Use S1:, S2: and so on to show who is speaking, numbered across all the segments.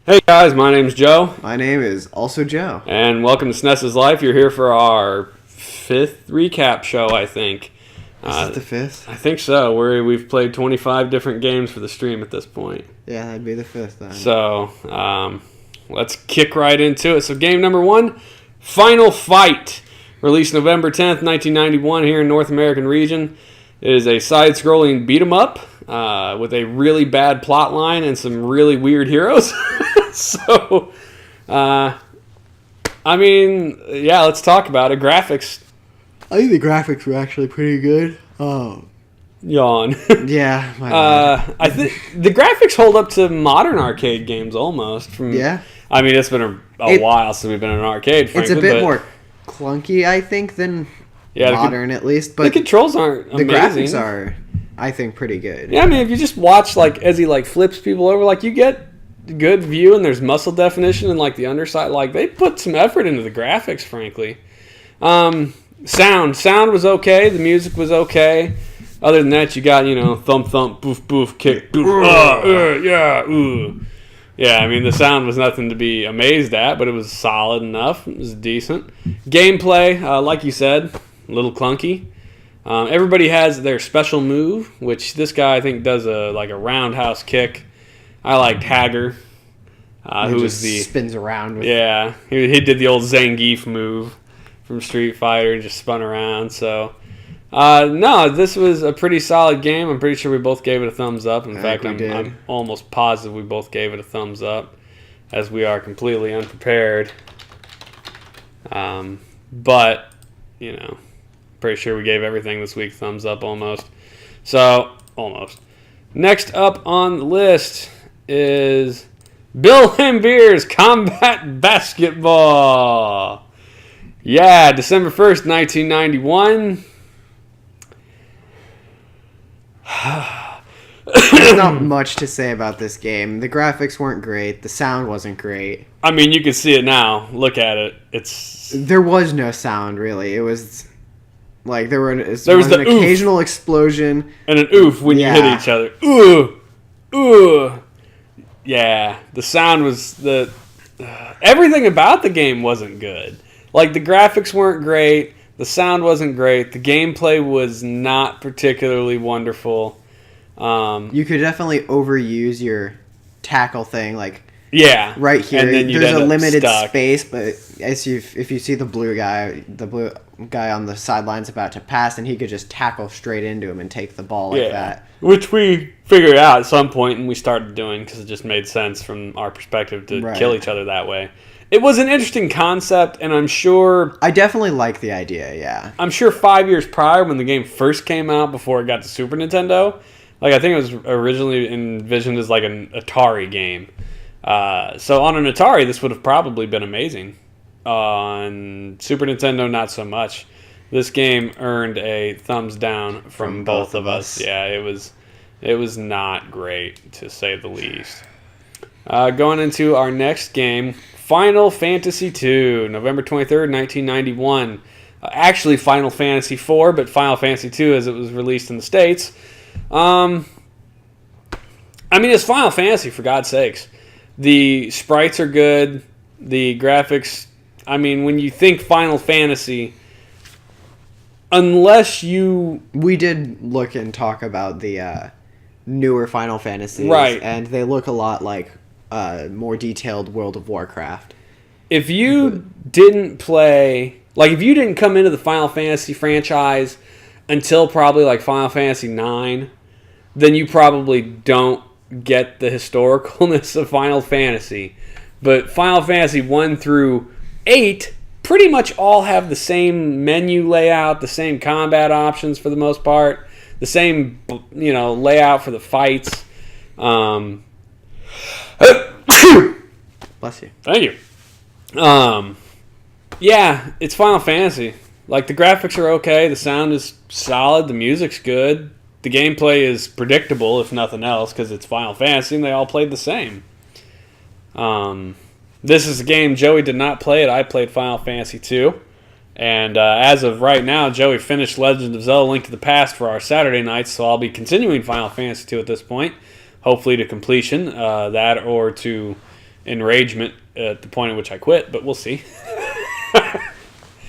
S1: Hey guys, my name's Joe.
S2: My name is also Joe.
S1: And welcome to SNES's Life. You're here for our fifth recap show, I think.
S2: Is it the fifth?
S1: I think so. We've played 25 different games for the stream at this point.
S2: Yeah, that'd be the fifth then.
S1: So, let's kick right into it. So game number 1, Final Fight. Released November 10th, 1991 here in North American region. It is a side-scrolling beat-em-up with a really bad plot line and some really weird heroes. So, let's talk about it. Graphics.
S2: I think the graphics were actually pretty good.
S1: Yawn.
S2: Yeah. My bad.
S1: I think the graphics hold up to modern arcade games almost.
S2: Yeah.
S1: I mean, it's been a while since we've been in an arcade, frankly.
S2: It's a bit more clunky, I think, than modern at least. But
S1: the controls aren't amazing.
S2: The graphics are, I think, pretty good.
S1: Yeah, I mean, if you just watch, as he, flips people over, you get good view and there's muscle definition and, the underside. They put some effort into the graphics, frankly. Sound was okay. The music was okay. Other than that, you got, thump, thump, boof, boof, kick, yeah, ooh. Yeah, I mean, the sound was nothing to be amazed at, but it was solid enough. It was decent. Gameplay, like you said, a little clunky. Everybody has their special move, which this guy, I think, does a roundhouse kick. I liked Hager, who was
S2: spins around.
S1: Yeah, he did the old Zangief move from Street Fighter and just spun around. So, no, this was a pretty solid game. I'm pretty sure we both gave it a thumbs up. In fact, I'm almost positive we both gave it a thumbs up, as we are completely unprepared. But, pretty sure we gave everything this week thumbs up almost. So, almost. Next up on the list is Bill Laimbeer's Combat Basketball. Yeah, December 1st, 1991.
S2: There's not much to say about this game. The graphics weren't great. The sound wasn't great.
S1: I mean, you can see it now. Look at it.
S2: There was no sound, really. It was there was
S1: an
S2: occasional explosion.
S1: And an oof when you hit each other. Ooh. Ooh. Yeah, the sound was everything about the game wasn't good. The graphics weren't great, the sound wasn't great, the gameplay was not particularly wonderful.
S2: You could definitely overuse your tackle thing,
S1: yeah,
S2: right here.
S1: And then
S2: there's a limited space, but if you see the blue guy on the sidelines about to pass, and he could just tackle straight into him and take the ball like that.
S1: Which we figured out at some point, and we started doing because it just made sense from our perspective to kill each other that way. It was an interesting concept, and I'm sure...
S2: I definitely like the idea, yeah.
S1: I'm sure 5 years prior, when the game first came out, before it got to Super Nintendo, I think it was originally envisioned as an Atari game. So on an Atari, this would have probably been amazing. On Super Nintendo, not so much. This game earned a thumbs down from both of us. Yeah, it was not great, to say the least. Going into our next game, Final Fantasy II, November 23rd, 1991. Actually, Final Fantasy IV, but Final Fantasy II as it was released in the States. It's Final Fantasy, for God's sakes. The sprites are good. The graphics, when you think Final Fantasy... Unless you...
S2: We did look and talk about the newer Final Fantasies.
S1: Right.
S2: And they look a lot like more detailed World of Warcraft.
S1: If you didn't play... if you didn't come into the Final Fantasy franchise until probably Final Fantasy IX, then you probably don't get the historicalness of Final Fantasy. But Final Fantasy 1 through 8... pretty much all have the same menu layout, the same combat options for the most part, the same layout for the fights.
S2: Bless you.
S1: Thank you. Yeah, it's Final Fantasy. The graphics are okay, the sound is solid, the music's good, the gameplay is predictable if nothing else because it's Final Fantasy and they all played the same. This is a game Joey did not play it. I played Final Fantasy II. And as of right now, Joey finished Legend of Zelda Link to the Past for our Saturday nights, so I'll be continuing Final Fantasy II at this point, hopefully to completion, that or to enragement at the point at which I quit, but we'll see.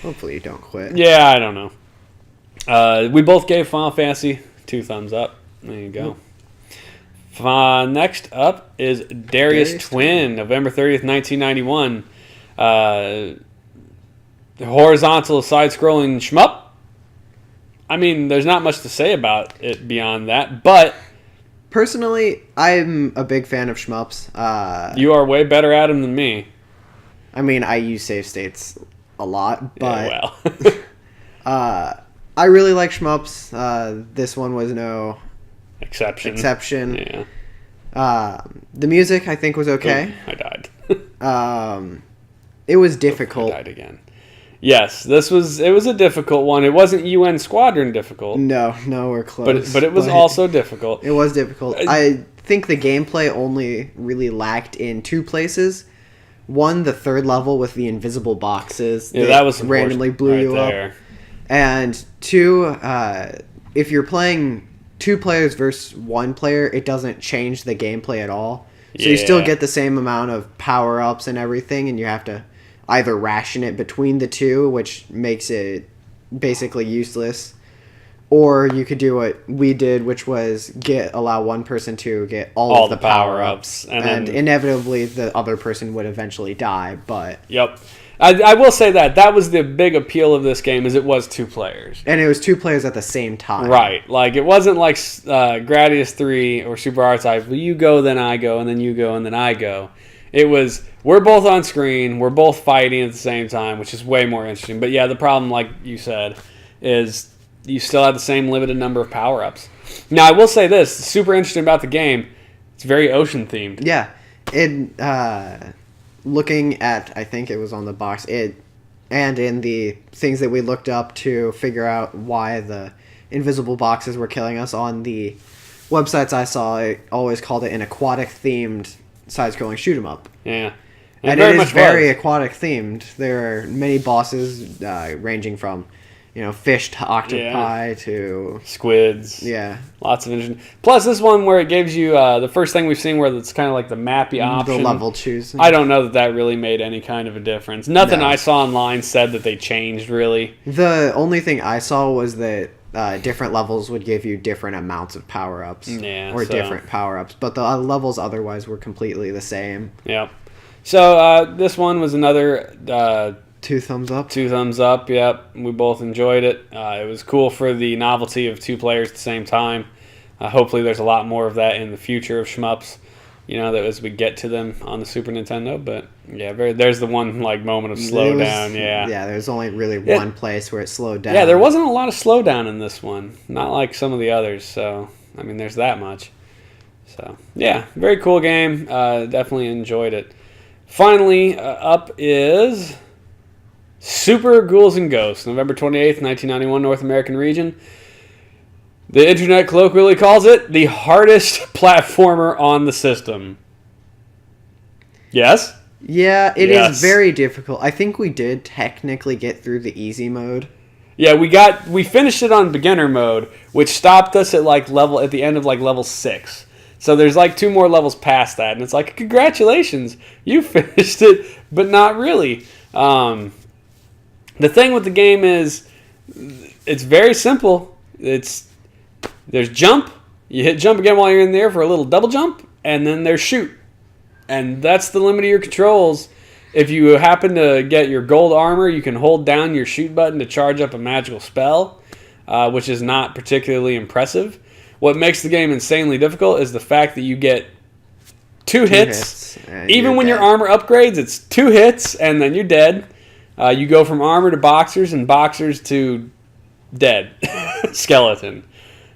S2: Hopefully you don't quit.
S1: Yeah, I don't know. We both gave Final Fantasy 2 thumbs up. There you go. Next up is Darius Twin, November 30th, 1991. The horizontal side-scrolling shmup. I mean, there's not much to say about it beyond that, but...
S2: Personally, I'm a big fan of shmups.
S1: You are way better at them than me.
S2: I mean, I use save states a lot, but...
S1: Yeah, well.
S2: I really like shmups. This one was no...
S1: Exception.
S2: Yeah. The music, I think, was okay.
S1: Ooh, I died.
S2: It was difficult.
S1: I died again. Yes, it was a difficult one. It wasn't UN Squadron difficult.
S2: No, we're close.
S1: But it was also difficult.
S2: It was difficult. I think the gameplay only really lacked in two places. One, the third level with the invisible boxes.
S1: Yeah, that was
S2: randomly blew you up. And two, if you're playing 2 players versus 1 player, it doesn't change the gameplay at all. So you still get the same amount of power-ups and everything, and you have to either ration it between the two, which makes it basically useless, or you could do what we did, which was allow one person to get all of the power-ups, and inevitably the other person would eventually die. But
S1: yep. I will say that was the big appeal of this game, is it was 2 players.
S2: And it was 2 players at the same time.
S1: Right. Like, it wasn't like Gradius 3 or Super R-Type, well, you go, then I go, and then you go, and then I go. It was, we're both on screen, we're both fighting at the same time, which is way more interesting. But yeah, the problem, like you said, is you still have the same limited number of power-ups. Now, I will say this, super interesting about the game, it's very ocean-themed.
S2: Yeah. Looking at, I think it was on the box, and in the things that we looked up to figure out why the invisible boxes were killing us on the websites I saw, it always called it an aquatic-themed side-scrolling shoot-'em-up.
S1: Yeah.
S2: And it is very aquatic-themed. There are many bosses ranging from, fish to octopi to...
S1: squids.
S2: Yeah.
S1: Lots of interesting... Plus, this one where it gives you the first thing we've seen where it's kind of like the mappy option.
S2: The level choosing.
S1: I don't know that really made any kind of a difference. Nothing I saw online said that they changed, really.
S2: The only thing I saw was that different levels would give you different amounts of power-ups.
S1: Yeah,
S2: or different power-ups. But the levels otherwise were completely the same.
S1: Yep. So, this one was another...
S2: 2 thumbs up.
S1: 2 thumbs up, yep. We both enjoyed it. It was cool for the novelty of 2 players at the same time. Hopefully there's a lot more of that in the future of shmups, that as we get to them on the Super Nintendo. But, yeah, there's the one moment of slowdown, yeah.
S2: Yeah, there's only really one place where it slowed down.
S1: Yeah, there wasn't a lot of slowdown in this one. Not like some of the others, so, I mean, there's that much. So, yeah, very cool game. Definitely enjoyed it. Finally, up is... Super Ghouls and Ghosts, November 28th, 1991, North American region. The internet colloquially calls it the hardest platformer on the system. Yes?
S2: Yeah, it is very difficult. I think we did technically get through the easy mode.
S1: Yeah, we finished it on beginner mode, which stopped us at at the end of level 6. So there's 2 more levels past that, and it's congratulations, you finished it, but not really. The thing with the game is, it's very simple. There's jump. You hit jump again while you're in the air for a little double jump, and then there's shoot. And that's the limit of your controls. If you happen to get your gold armor, you can hold down your shoot button to charge up a magical spell, which is not particularly impressive. What makes the game insanely difficult is the fact that you get 2 hits. Even when your armor upgrades, it's 2 hits, and then you're dead. You go from armor to boxers, and boxers to dead skeleton.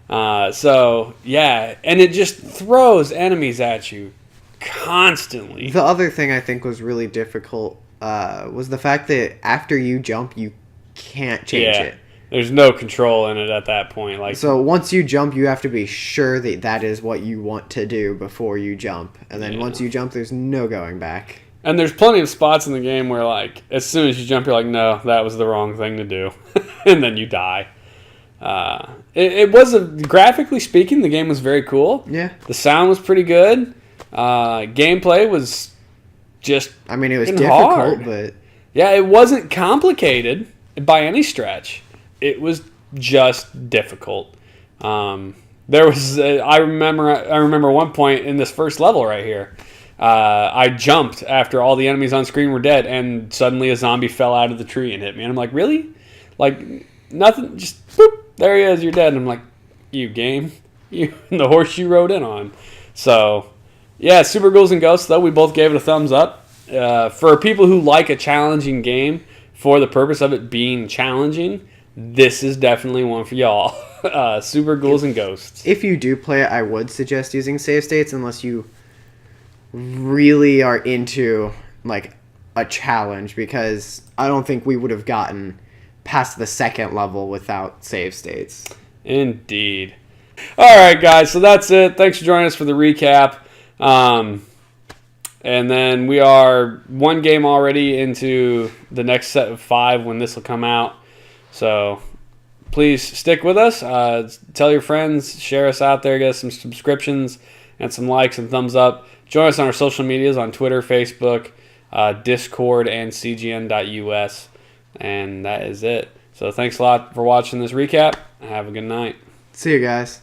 S1: So, yeah. And it just throws enemies at you constantly.
S2: The other thing I think was really difficult was the fact that after you jump, you can't change it.
S1: There's no control in it at that point.
S2: So once you jump, you have to be sure that that is what you want to do before you jump. And then once you jump, there's no going back.
S1: And there's plenty of spots in the game where, as soon as you jump, you're like, no, that was the wrong thing to do. And then you die. It was, graphically speaking, the game was very cool.
S2: Yeah.
S1: The sound was pretty good. Gameplay was just
S2: I mean, it was difficult,
S1: hard.
S2: but
S1: yeah, it wasn't complicated by any stretch. It was just difficult. There was I remember one point in this first level right here. I jumped after all the enemies on screen were dead, and suddenly a zombie fell out of the tree and hit me. And I'm like, really? Like, nothing, just boop, there he is, you're dead. And I'm like, you game, you the horse you rode in on. So, yeah, Super Ghouls and Ghosts, though, we both gave it a thumbs up. For people who like a challenging game for the purpose of it being challenging, this is definitely one for y'all. Super Ghouls and Ghosts.
S2: if you do play it, I would suggest using save states unless you really are into like a challenge, because I don't think we would have gotten past the second level without save states.
S1: Indeed. All right, guys, so that's it. Thanks for joining us for the recap. And then we are one game already into the next set of 5 when this will come out. So please stick with us. Tell your friends, share us out there, get us some subscriptions and some likes and thumbs up. Join us on our social medias on Twitter, Facebook, Discord, and cgn.us. And that is it. So thanks a lot for watching this recap. Have a good night.
S2: See you guys.